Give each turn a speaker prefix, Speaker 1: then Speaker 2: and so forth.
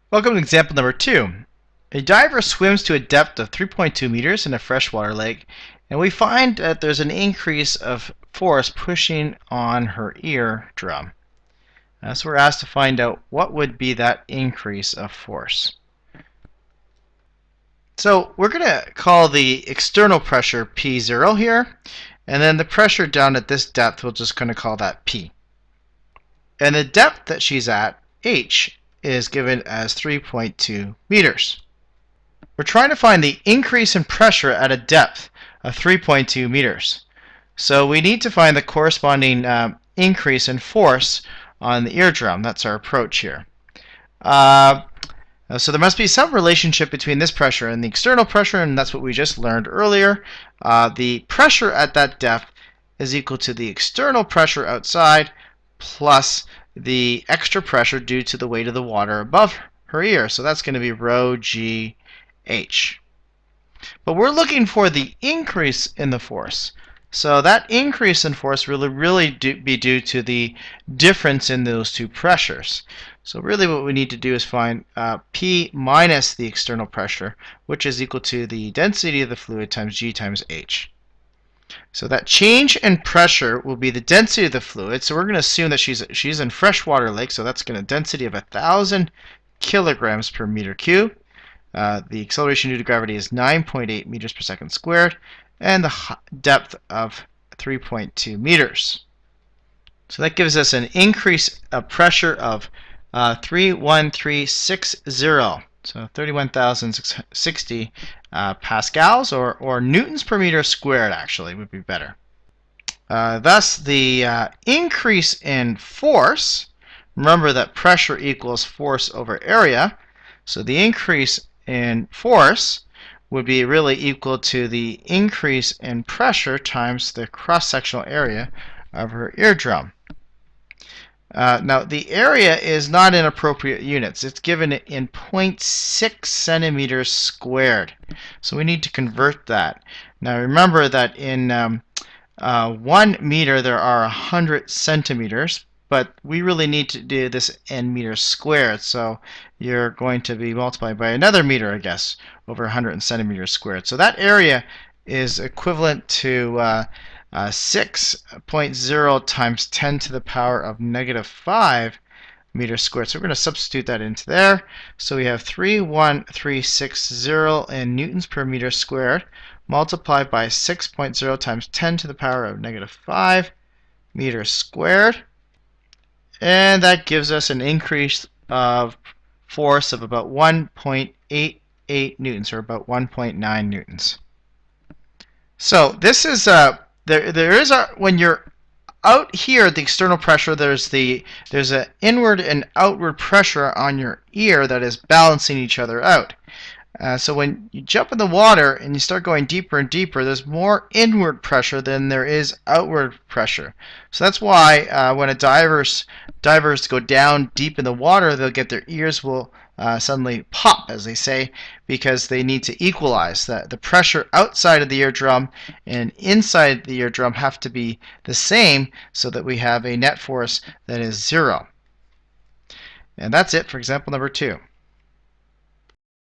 Speaker 1: Welcome to example number 2. A diver swims to a depth of 3.2 meters in a freshwater lake, and we find that there's an increase of force pushing on her eardrum. So we're asked to find out what would be that increase of force. So we're going to call the external pressure P0 here, and then the pressure down at this depth, we're just going to call that P. And the depth that she's at, H, is given as 3.2 meters. We're trying to find the increase in pressure at a depth of 3.2 meters. So we need to find the corresponding increase in force on the eardrum. That's our approach here. So there must be some relationship between this pressure and the external pressure, and that's what we just learned earlier. The pressure at that depth is equal to the external pressure outside plus the extra pressure due to the weight of the water above her ear. So that's going to be rho g h. But we're looking for the increase in the force. So that increase in force will really be due to the difference in those two pressures. So really what we need to do is find P minus the external pressure, which is equal to the density of the fluid times G times H. So that change in pressure will be the density of the fluid. So we're going to assume that she's in freshwater lake, so that's going to density of 1,000 kilograms per meter cubed. The acceleration due to gravity is 9.8 meters per second squared, and the depth of 3.2 meters. So that gives us an increase of pressure of 31360. So 31,060 pascals or newtons per meter squared actually would be better. Thus, the increase in force, remember that pressure equals force over area, so the increase in force would be really equal to the increase in pressure times the cross-sectional area of her eardrum. Now, the area is not in appropriate units. It's given in 0.6 centimeters squared. So we need to convert that. Now, remember that in 1 meter there are 100 centimeters, but we really need to do this in meters squared. So you're going to be multiplied by another meter, I guess, over 100 centimeters squared. So that area is equivalent to 6.0 times 10 to the power of negative 5 meters squared. So we're going to substitute that into there. So we have 31360 in newtons per meter squared multiplied by 6.0 times 10 to the power of negative 5 meters squared. And that gives us an increase of force of about 1.88 newtons, or about 1.9 newtons. So this is when you're out here, the external pressure, there's an inward and outward pressure on your ear that is balancing each other out. So when you jump in the water and you start going deeper and deeper, there's more inward pressure than there is outward pressure. So that's why when divers go down deep in the water, they'll get their ears will suddenly pop, as they say, because they need to equalize. The pressure outside of the eardrum and inside the eardrum have to be the same so that we have a net force that is 0. And that's it for example number 2.